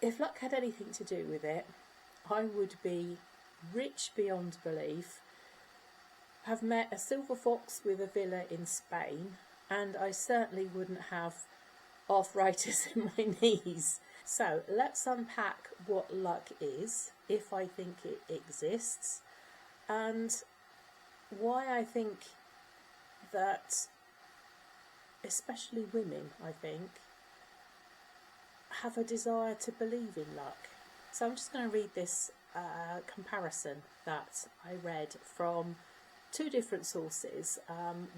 if luck had anything to do with it, I would be rich beyond belief, have met a silver fox with a villa in Spain, and I certainly wouldn't have arthritis in my knees. So let's unpack what luck is, if I think it exists, and why I think that especially women, I think, have a desire to believe in luck. So I'm just going to read this comparison that I read from two different sources.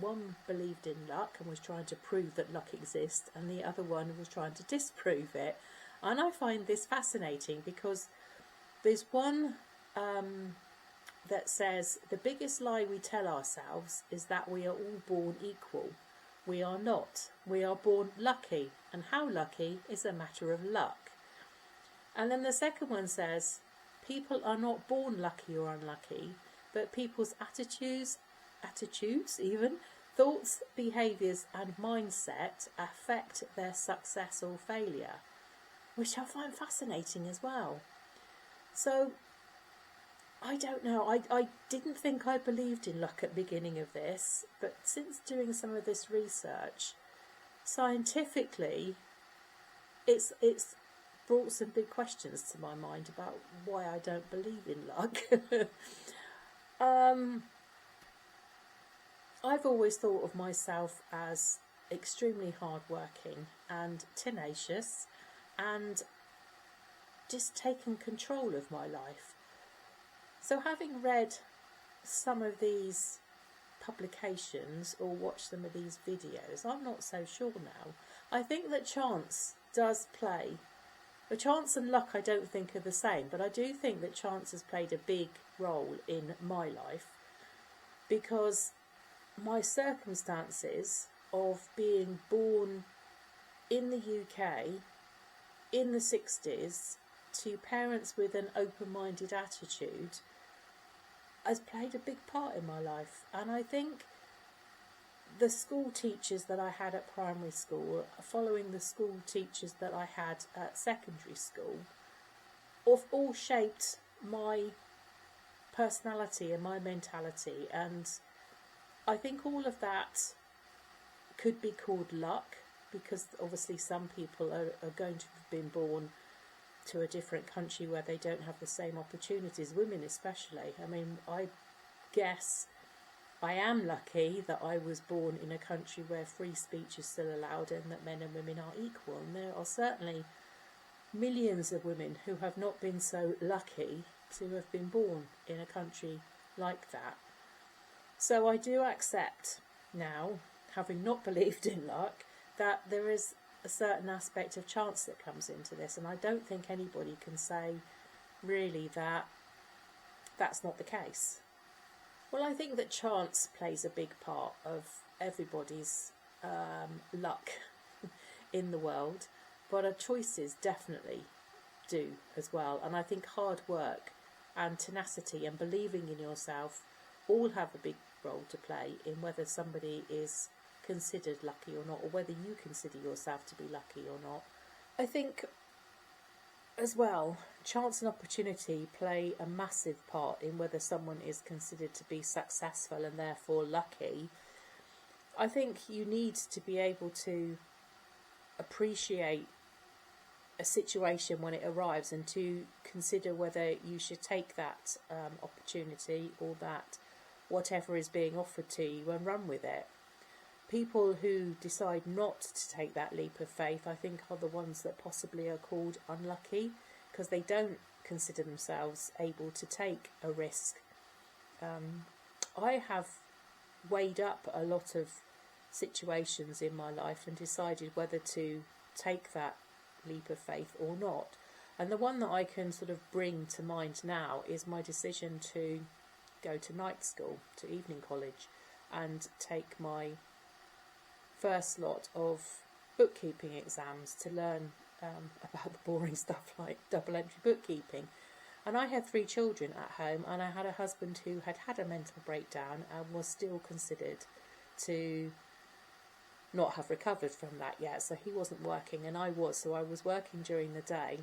One believed in luck and was trying to prove that luck exists, and the other one was trying to disprove it. And I find this fascinating because there's one that says the biggest lie we tell ourselves is that we are all born equal. We are not. We are born lucky, and how lucky is a matter of luck. And then the second one says people are not born lucky or unlucky, but people's attitudes even, thoughts, behaviours and mindset affect their success or failure, which I find fascinating as well. So I don't know, I didn't think I believed in luck at the beginning of this, but since doing some of this research, scientifically, it's brought some big questions to my mind about why I don't believe in luck. I've always thought of myself as extremely hardworking and tenacious and just taking control of my life. So having read some of these publications or watched some of these videos, I'm not so sure now. I think that chance does play. But chance and luck I don't think are the same, but I do think that chance has played a big role in my life, because my circumstances of being born in the UK in the 60s to parents with an open-minded attitude has played a big part in my life. And I think the school teachers that I had at primary school, following the school teachers that I had at secondary school, have all shaped my personality and my mentality. And I think all of that could be called luck, because obviously some people are going to have been born to a different country where they don't have the same opportunities, women especially. I mean, I guess I am lucky that I was born in a country where free speech is still allowed and that men and women are equal. And there are certainly millions of women who have not been so lucky to have been born in a country like that. So I do accept now, having not believed in luck, that there is a certain aspect of chance that comes into this. And I don't think anybody can say really that that's not the case. Well, I think that chance plays a big part of everybody's luck in the world, but our choices definitely do as well. And I think hard work and tenacity and believing in yourself all have a big role to play in whether somebody is considered lucky or not, or whether you consider yourself to be lucky or not. I think as well, chance and opportunity play a massive part in whether someone is considered to be successful and therefore lucky. I think you need to be able to appreciate a situation when it arrives and to consider whether you should take that opportunity or that whatever is being offered to you and run with it. People who decide not to take that leap of faith, I think, are the ones that possibly are called unlucky, because they don't consider themselves able to take a risk. I have weighed up a lot of situations in my life and decided whether to take that leap of faith or not. And the one that I can sort of bring to mind now is my decision to go to night school, to evening college, and take my first lot of bookkeeping exams to learn about the boring stuff like double entry bookkeeping. And I had 3 children at home, and I had a husband who had had a mental breakdown and was still considered to not have recovered from that yet. So he wasn't working and I was. So I was working during the day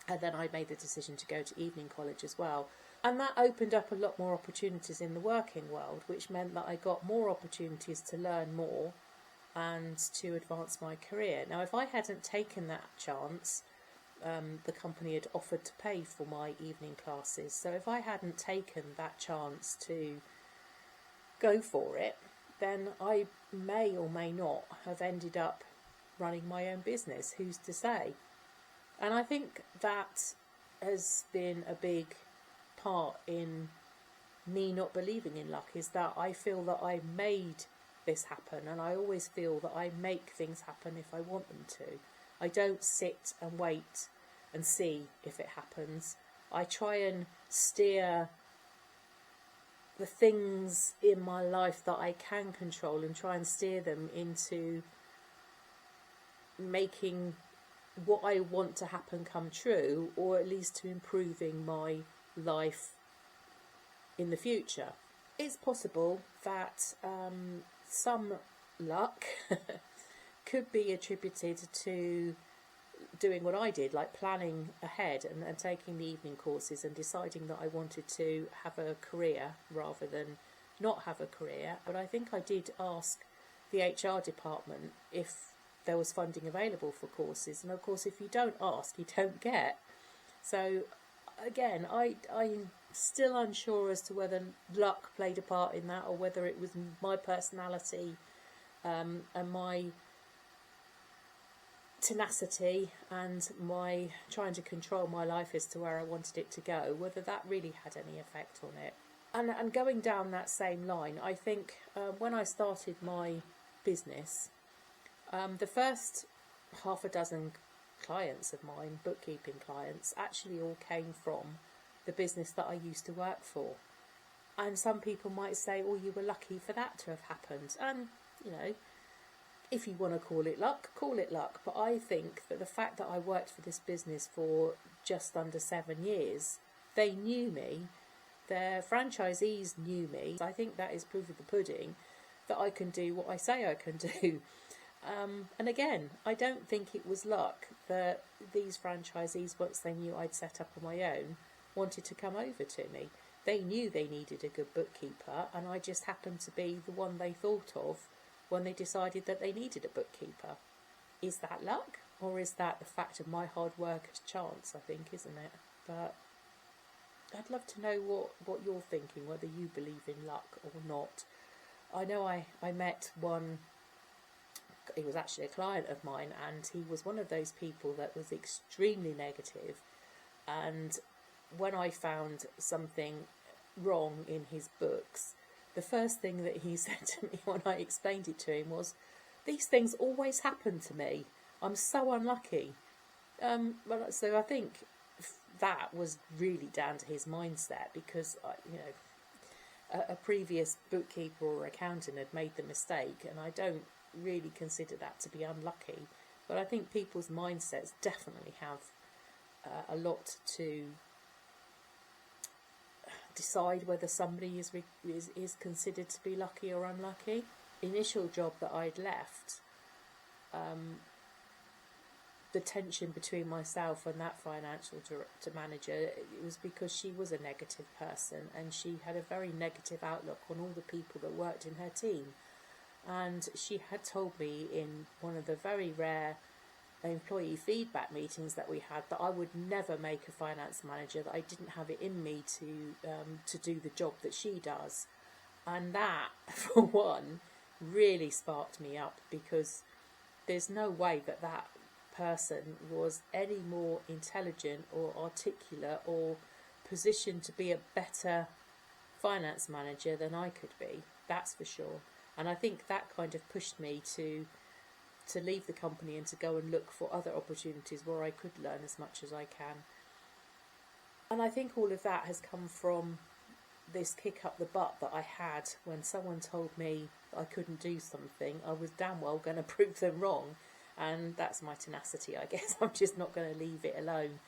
And then I made the decision to go to evening college as well. And that opened up a lot more opportunities in the working world, which meant that I got more opportunities to learn more and to advance my career. Now, if I hadn't taken that chance, the company had offered to pay for my evening classes. So if I hadn't taken that chance to go for it, then I may or may not have ended up running my own business. Who's to say? And I think that has been a big part in me not believing in luck, is that I feel that I made this happen, and I always feel that I make things happen if I want them to. I don't sit and wait and see if it happens. I try and steer the things in my life that I can control and try and steer them into making what I want to happen come true, or at least to improving my life in the future. It's possible that some luck could be attributed to doing what I did, like planning ahead and taking the evening courses and deciding that I wanted to have a career rather than not have a career. But I think I did ask the HR department if there was funding available for courses, and of course if you don't ask you don't get. So again, I'm still unsure as to whether luck played a part in that, or whether it was my personality and my tenacity and my trying to control my life as to where I wanted it to go, whether that really had any effect on it. And going down that same line, I think when I started my business, the first half a dozen clients of mine, bookkeeping clients, actually all came from the business that I used to work for. And some people might say, oh, you were lucky for that to have happened. And, you know, if you want to call it luck, call it luck. But I think that the fact that I worked for this business for just under 7 years, they knew me, their franchisees knew me. I think that is proof of the pudding that I can do what I say I can do. And again, I don't think it was luck that these franchisees, once they knew I'd set up on my own, wanted to come over to me. They knew they needed a good bookkeeper, and I just happened to be the one they thought of when they decided that they needed a bookkeeper. Is that luck, or is that the fact of my hard work and chance, I think, isn't it? But I'd love to know what you're thinking, whether you believe in luck or not. I know I met one. He was actually a client of mine, and he was one of those people that was extremely negative. And when I found something wrong in his books, the first thing that he said to me when I explained it to him was, "These things always happen to me. I'm so unlucky." So I think that was really down to his mindset, because a previous bookkeeper or accountant had made the mistake, and I don't really consider that to be unlucky. But I think people's mindsets definitely have a lot to decide whether somebody is considered to be lucky or unlucky. The initial job that I'd left, the tension between myself and that financial director manager, it was because she was a negative person, and she had a very negative outlook on all the people that worked in her team. And she had told me in one of the very rare employee feedback meetings that we had that I would never make a finance manager, that I didn't have it in me to do the job that she does. And that, for one, really sparked me up, because there's no way that person was any more intelligent or articulate or positioned to be a better finance manager than I could be, that's for sure. And I think that kind of pushed me to leave the company and to go and look for other opportunities where I could learn as much as I can. And I think all of that has come from this kick up the butt that I had when someone told me I couldn't do something. I was damn well going to prove them wrong, and that's my tenacity, I guess. I'm just not going to leave it alone.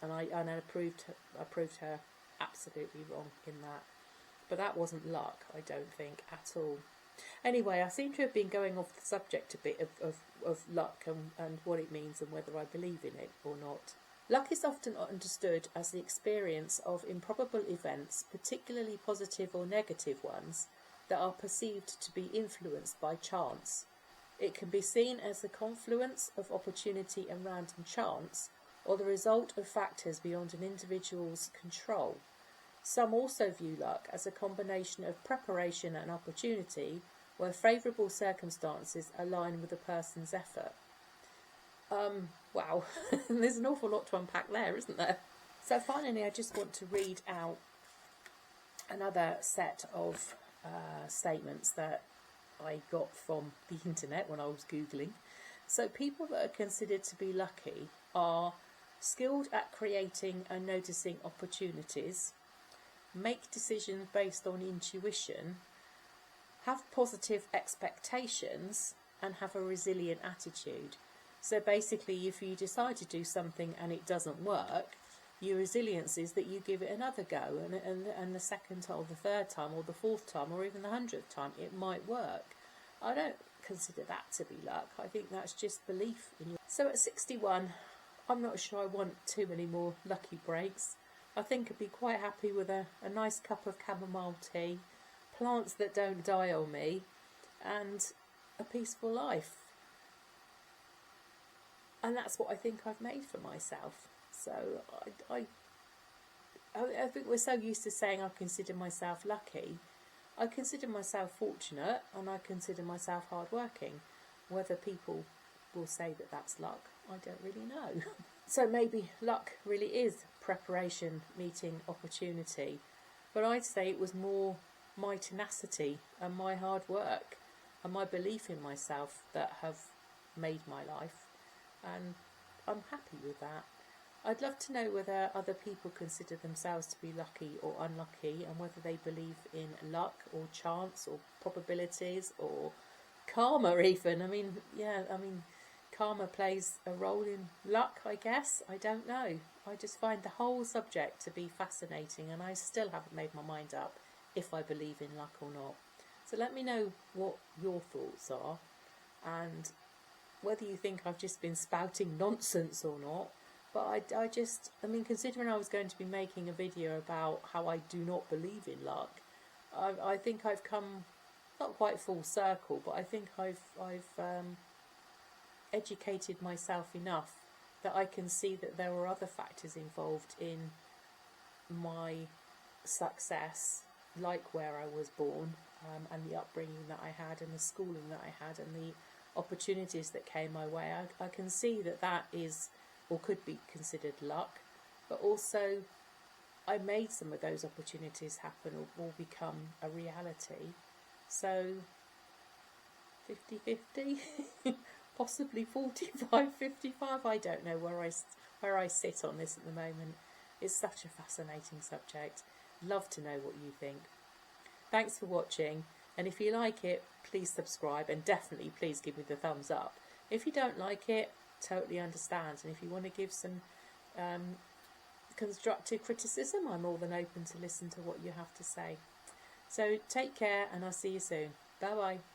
And I proved her absolutely wrong in that. But that wasn't luck, I don't think, at all. Anyway, I seem to have been going off the subject a bit of luck and what it means and whether I believe in it or not. Luck is often understood as the experience of improbable events, particularly positive or negative ones, that are perceived to be influenced by chance. It can be seen as the confluence of opportunity and random chance, or the result of factors beyond an individual's control. Some also view luck as a combination of preparation and opportunity, where favourable circumstances align with a person's effort. Wow, there's an awful lot to unpack there, isn't there? So finally, I just want to read out another set of statements that I got from the internet when I was Googling. So people that are considered to be lucky are skilled at creating and noticing opportunities, make decisions based on intuition, have positive expectations, and have a resilient attitude. So basically, if you decide to do something and it doesn't work, your resilience is that you give it another go, and the second time, or the third time, or the fourth time, or even the 100th time, it might work. I don't consider that to be luck. I think that's just belief in you. So at 61, I'm not sure I want too many more lucky breaks. I think I'd be quite happy with a nice cup of chamomile tea, plants that don't die on me, and a peaceful life. And that's what I think I've made for myself. So I think we're so used to saying I consider myself lucky. I consider myself fortunate, and I consider myself hardworking. Whether people will say that that's luck, I don't really know. So maybe luck really is preparation meeting opportunity. But I'd say it was more my tenacity and my hard work and my belief in myself that have made my life. And I'm happy with that. I'd love to know whether other people consider themselves to be lucky or unlucky, and whether they believe in luck or chance or probabilities or karma even. I mean, karma plays a role in luck, I guess. I don't know. I just find the whole subject to be fascinating, and I still haven't made my mind up if I believe in luck or not. So let me know what your thoughts are, and whether you think I've just been spouting nonsense or not. But I mean, considering I was going to be making a video about how I do not believe in luck, I think I've come, not quite full circle, but I think I've educated myself enough that I can see that there were other factors involved in my success, like where I was born, and the upbringing that I had, and the schooling that I had, and the opportunities that came my way. I can see that that is, or could be considered luck, but also I made some of those opportunities happen or become a reality. So 50-50, possibly 45-55. I don't know where I sit on this at the moment. It's such a fascinating subject. Love to know what you think. Thanks for watching, and if you like it, please subscribe, and definitely please give me the thumbs up. If you don't like it, totally understand, and if you want to give some constructive criticism, I'm more than open to listen to what you have to say. So take care, and I'll see you soon. Bye bye.